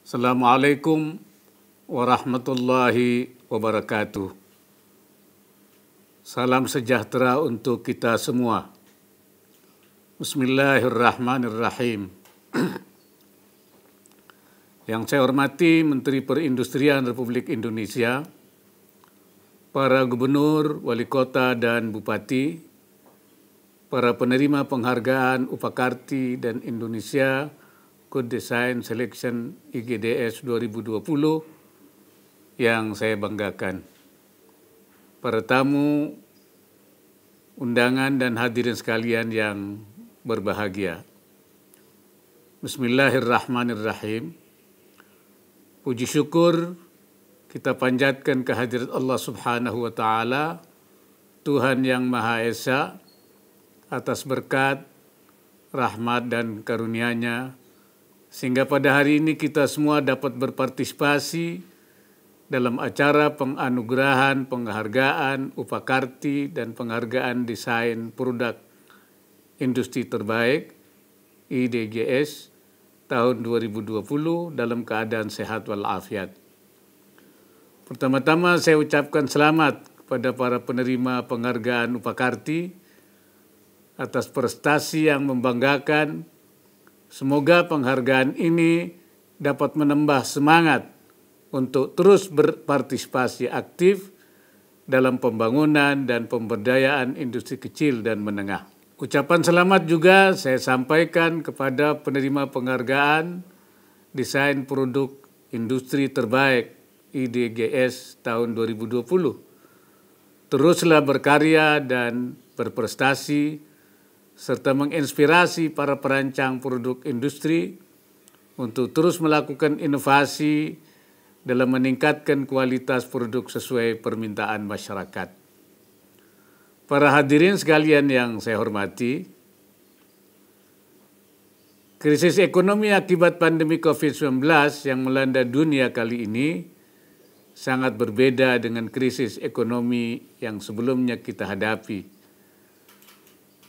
Assalamualaikum warahmatullahi wabarakatuh. Salam sejahtera untuk kita semua. Bismillahirrahmanirrahim. Yang saya hormati Menteri Perindustrian Republik Indonesia, para gubernur, wali kota, dan bupati, para penerima penghargaan Upacarti dan Indonesia Good Design Selection IGDS 2020 yang saya banggakan. Para tamu, undangan, dan hadirin sekalian yang berbahagia. Bismillahirrahmanirrahim. Puji syukur kita panjatkan kehadirat Allah Subhanahu wa Ta'ala, Tuhan yang Maha Esa, atas berkat, rahmat, dan karunia-Nya, sehingga pada hari ini kita semua dapat berpartisipasi dalam acara penganugerahan penghargaan Upacarti dan penghargaan desain produk industri terbaik IDGS tahun 2020 dalam keadaan sehat walafiat. Pertama-tama saya ucapkan selamat kepada para penerima penghargaan Upacarti atas prestasi yang membanggakan. Semoga penghargaan ini dapat menambah semangat untuk terus berpartisipasi aktif dalam pembangunan dan pemberdayaan industri kecil dan menengah. Ucapan selamat juga saya sampaikan kepada penerima penghargaan desain produk industri terbaik IDGS tahun 2020. Teruslah berkarya dan berprestasi serta menginspirasi para perancang produk industri untuk terus melakukan inovasi dalam meningkatkan kualitas produk sesuai permintaan masyarakat. Para hadirin sekalian yang saya hormati, krisis ekonomi akibat pandemi COVID-19 yang melanda dunia kali ini sangat berbeda dengan krisis ekonomi yang sebelumnya kita hadapi.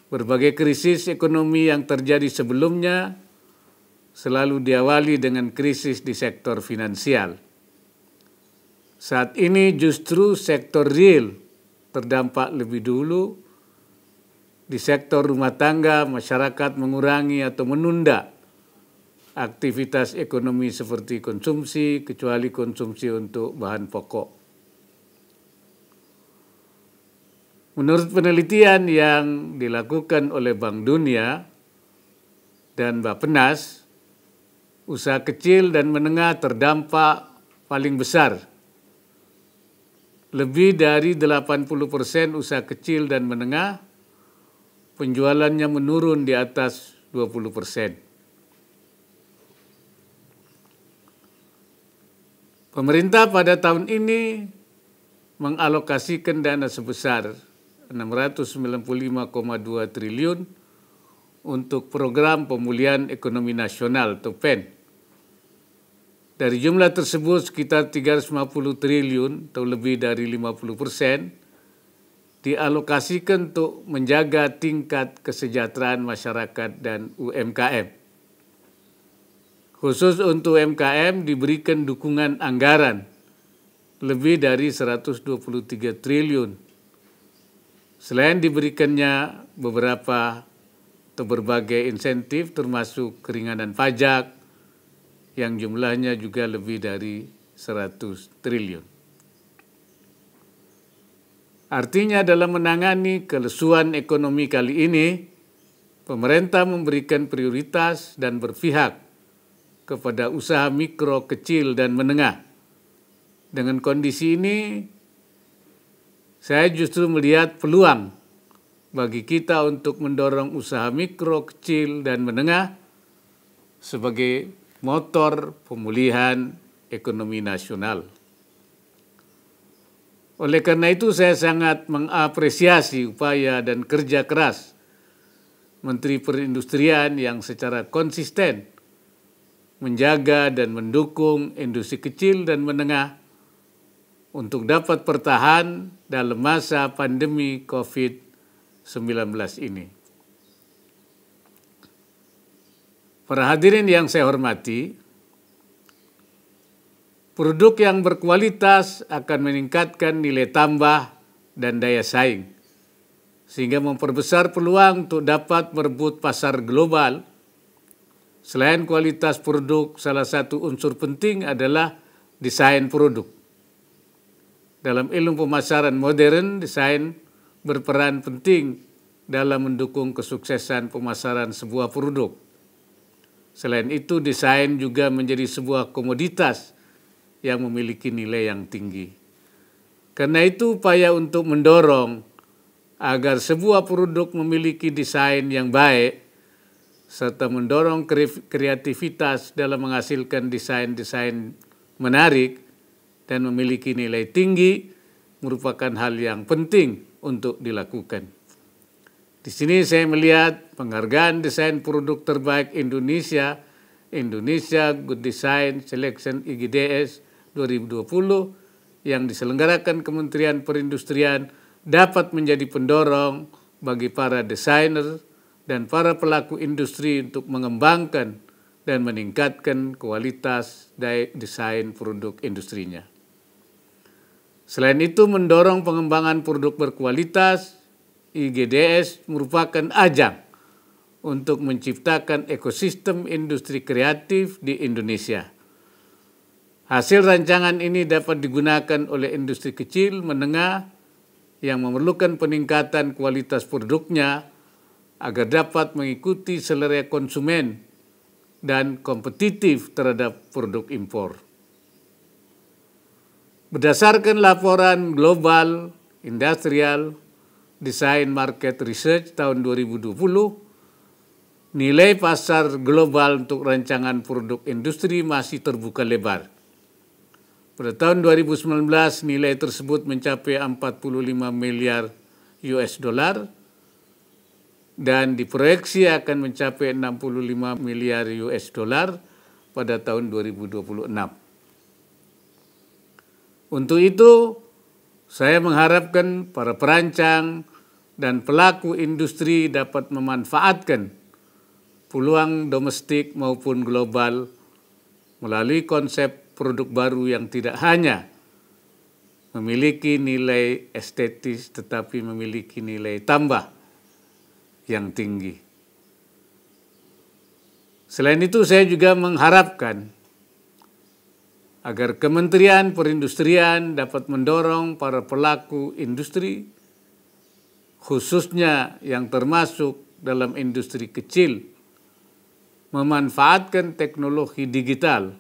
Berbagai krisis ekonomi yang terjadi sebelumnya selalu diawali dengan krisis di sektor finansial. Saat ini justru sektor real terdampak lebih dulu. Di sektor rumah tangga, masyarakat mengurangi atau menunda aktivitas ekonomi seperti konsumsi, kecuali konsumsi untuk bahan pokok. Menurut penelitian yang dilakukan oleh Bank Dunia dan Bappenas, usaha kecil dan menengah terdampak paling besar. Lebih dari 80% usaha kecil dan menengah penjualannya menurun di atas 20%. Pemerintah pada tahun ini mengalokasikan dana sebesar 695,2 triliun untuk program pemulihan ekonomi nasional atau PEN. Dari jumlah tersebut sekitar 350 triliun atau lebih dari 50% dialokasikan untuk menjaga tingkat kesejahteraan masyarakat dan UMKM. Khusus untuk UMKM diberikan dukungan anggaran lebih dari 123 triliun. Selain diberikannya beberapa atau berbagai insentif termasuk keringanan pajak yang jumlahnya juga lebih dari 100 triliun. Artinya dalam menangani kelesuan ekonomi kali ini, pemerintah memberikan prioritas dan berpihak kepada usaha mikro, kecil, dan menengah. Dengan kondisi ini, saya justru melihat peluang bagi kita untuk mendorong usaha mikro, kecil, dan menengah sebagai motor pemulihan ekonomi nasional. Oleh karena itu saya sangat mengapresiasi upaya dan kerja keras Menteri Perindustrian yang secara konsisten menjaga dan mendukung industri kecil dan menengah untuk dapat bertahan dalam masa pandemi COVID-19 ini. Para hadirin yang saya hormati, Produk yang berkualitas akan meningkatkan nilai tambah dan daya saing, sehingga memperbesar peluang untuk dapat merebut pasar global. Selain kualitas produk, salah satu unsur penting adalah desain produk. Dalam ilmu pemasaran modern, desain berperan penting dalam mendukung kesuksesan pemasaran sebuah produk. Selain itu, desain juga menjadi sebuah komoditas yang memiliki nilai yang tinggi. Karena itu, upaya untuk mendorong agar sebuah produk memiliki desain yang baik, serta mendorong kreativitas dalam menghasilkan desain-desain menarik dan memiliki nilai tinggi, merupakan hal yang penting untuk dilakukan. Di sini saya melihat penghargaan desain produk terbaik Indonesia Good Design Selection IGDS 2020 yang diselenggarakan Kementerian Perindustrian dapat menjadi pendorong bagi para desainer dan para pelaku industri untuk mengembangkan dan meningkatkan kualitas desain produk industrinya. Selain itu, mendorong pengembangan produk berkualitas, IGDS merupakan ajang untuk menciptakan ekosistem industri kreatif di Indonesia. Hasil rancangan ini dapat digunakan oleh industri kecil menengah yang memerlukan peningkatan kualitas produknya agar dapat mengikuti selera konsumen dan kompetitif terhadap produk impor. Berdasarkan laporan Global Industrial Design Market Research tahun 2020, nilai pasar global untuk rancangan produk industri masih terbuka lebar. Pada tahun 2019, nilai tersebut mencapai 45 miliar US dollar dan diproyeksi akan mencapai 65 miliar US dollar pada tahun 2026. Untuk itu, saya mengharapkan para perancang dan pelaku industri dapat memanfaatkan peluang domestik maupun global melalui konsep produk baru yang tidak hanya memiliki nilai estetis tetapi memiliki nilai tambah yang tinggi. Selain itu, saya juga mengharapkan agar Kementerian Perindustrian dapat mendorong para pelaku industri, khususnya yang termasuk dalam industri kecil, memanfaatkan teknologi digital,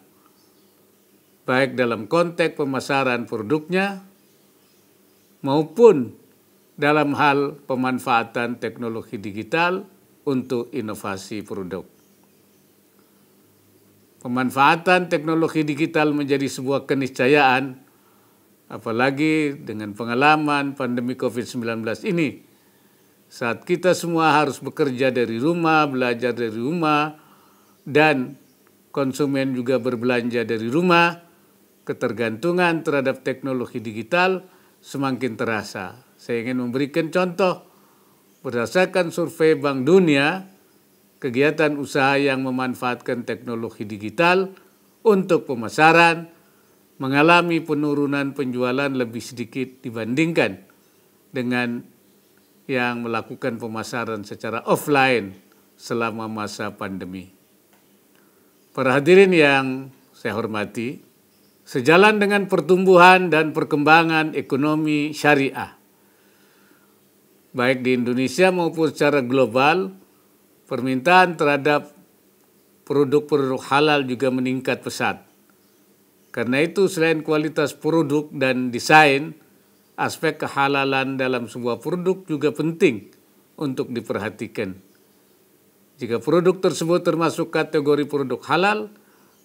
baik dalam konteks pemasaran produknya maupun dalam hal pemanfaatan teknologi digital untuk inovasi produk. Pemanfaatan teknologi digital menjadi sebuah keniscayaan, apalagi dengan pengalaman pandemi COVID-19 ini. Saat kita semua harus bekerja dari rumah, belajar dari rumah, dan konsumen juga berbelanja dari rumah, ketergantungan terhadap teknologi digital semakin terasa. Saya ingin memberikan contoh, berdasarkan survei Bank Dunia, kegiatan usaha yang memanfaatkan teknologi digital untuk pemasaran mengalami penurunan penjualan lebih sedikit dibandingkan dengan yang melakukan pemasaran secara offline selama masa pandemi. Para hadirin yang saya hormati, sejalan dengan pertumbuhan dan perkembangan ekonomi syariah, baik di Indonesia maupun secara global, permintaan terhadap produk-produk halal juga meningkat pesat. Karena itu, selain kualitas produk dan desain, aspek kehalalan dalam sebuah produk juga penting untuk diperhatikan. Jika produk tersebut termasuk kategori produk halal,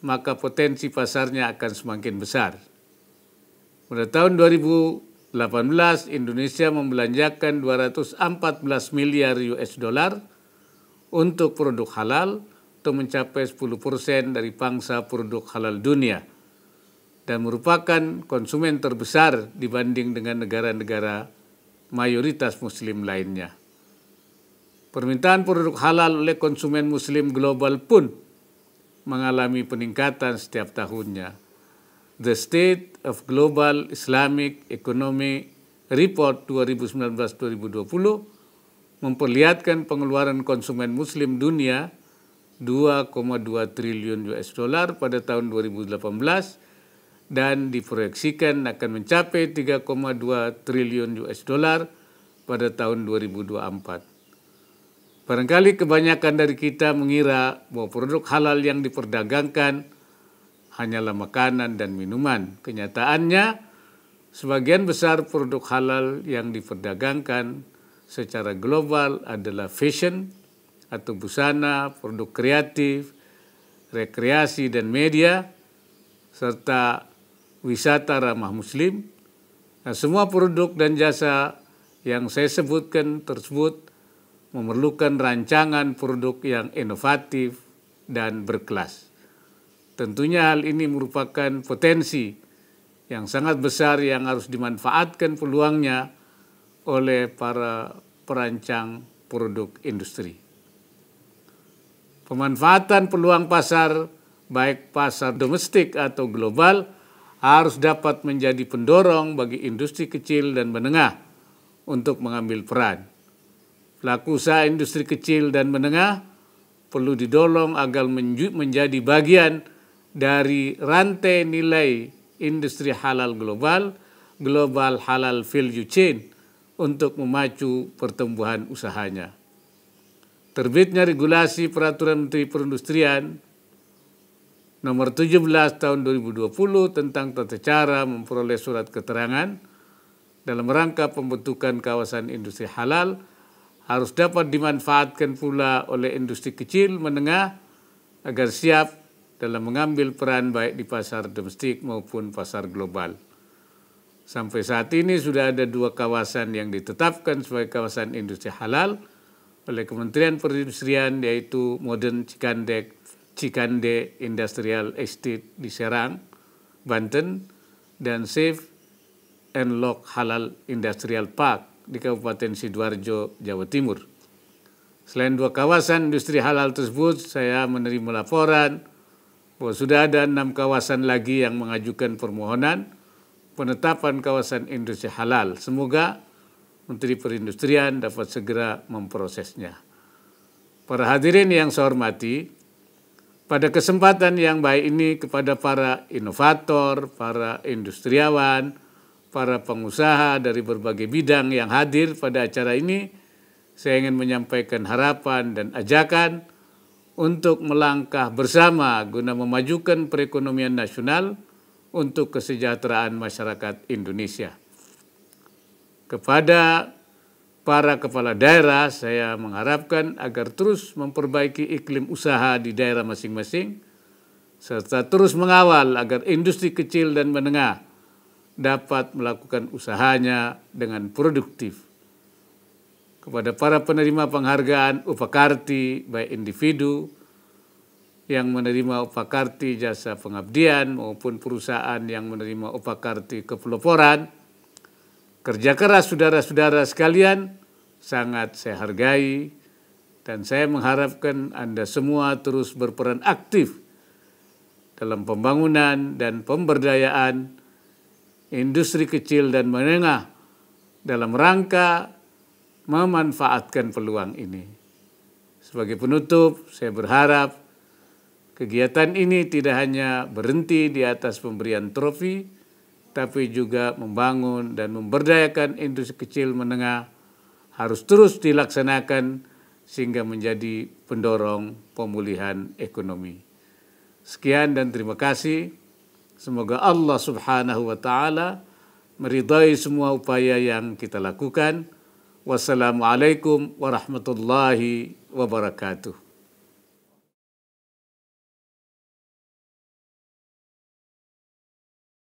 maka potensi pasarnya akan semakin besar. Pada tahun 2018, Indonesia membelanjakan 214 miliar US dollar untuk produk halal untuk mencapai 10% dari pangsa produk halal dunia dan merupakan konsumen terbesar dibanding dengan negara-negara mayoritas muslim lainnya. Permintaan produk halal oleh konsumen muslim global pun mengalami peningkatan setiap tahunnya. The State of Global Islamic Economy Report 2019-2020 memperlihatkan pengeluaran konsumen muslim dunia 2,2 triliun US dollar pada tahun 2018 dan diproyeksikan akan mencapai 3,2 triliun US dollar pada tahun 2024. Barangkali kebanyakan dari kita mengira bahwa produk halal yang diperdagangkan hanyalah makanan dan minuman. Kenyataannya, sebagian besar produk halal yang diperdagangkan secara global adalah fashion atau busana, produk kreatif, rekreasi dan media, serta wisata ramah muslim. Nah, semua produk dan jasa yang saya sebutkan tersebut memerlukan rancangan produk yang inovatif dan berkelas. Tentunya hal ini merupakan potensi yang sangat besar yang harus dimanfaatkan peluangnya oleh para perancang produk industri. Pemanfaatan peluang pasar, baik pasar domestik atau global, harus dapat menjadi pendorong bagi industri kecil dan menengah untuk mengambil peran. Pelaku usaha industri kecil dan menengah perlu didorong agar menjadi bagian dari rantai nilai industri halal global, global halal value chain untuk memacu pertumbuhan usahanya. Terbitnya regulasi Peraturan Menteri Perindustrian Nomor 17 Tahun 2020 tentang tata cara memperoleh surat keterangan dalam rangka pembentukan kawasan industri halal harus dapat dimanfaatkan pula oleh industri kecil menengah agar siap dalam mengambil peran baik di pasar domestik maupun pasar global. Sampai saat ini sudah ada 2 kawasan yang ditetapkan sebagai kawasan industri halal oleh Kementerian Perindustrian, yaitu Modern Cikande Industrial Estate di Serang, Banten, dan Safe and Lock Halal Industrial Park di Kabupaten Sidoarjo, Jawa Timur. Selain 2 kawasan industri halal tersebut, saya menerima laporan bahwa sudah ada 6 kawasan lagi yang mengajukan permohonan penetapan kawasan industri halal. Semoga Menteri Perindustrian dapat segera memprosesnya. Para hadirin yang saya hormati, pada kesempatan yang baik ini kepada para inovator, para industriawan, para pengusaha dari berbagai bidang yang hadir pada acara ini, saya ingin menyampaikan harapan dan ajakan untuk melangkah bersama guna memajukan perekonomian nasional untuk kesejahteraan masyarakat Indonesia. Kepada para kepala daerah, saya mengharapkan agar terus memperbaiki iklim usaha di daerah masing-masing, serta terus mengawal agar industri kecil dan menengah dapat melakukan usahanya dengan produktif. Kepada para penerima penghargaan Upakarti, baik individu yang menerima Upakarti jasa pengabdian maupun perusahaan yang menerima Upakarti kepeloporan, kerja keras saudara-saudara sekalian sangat saya hargai dan saya mengharapkan Anda semua terus berperan aktif dalam pembangunan dan pemberdayaan industri kecil dan menengah dalam rangka memanfaatkan peluang ini. Sebagai penutup, saya berharap kegiatan ini tidak hanya berhenti di atas pemberian trofi, tapi juga membangun dan memberdayakan industri kecil menengah harus terus dilaksanakan sehingga menjadi pendorong pemulihan ekonomi. Sekian dan terima kasih. Semoga Allah Subhanahu wa Ta'ala meridai semua upaya yang kita lakukan. Wassalamualaikum warahmatullahi wabarakatuh.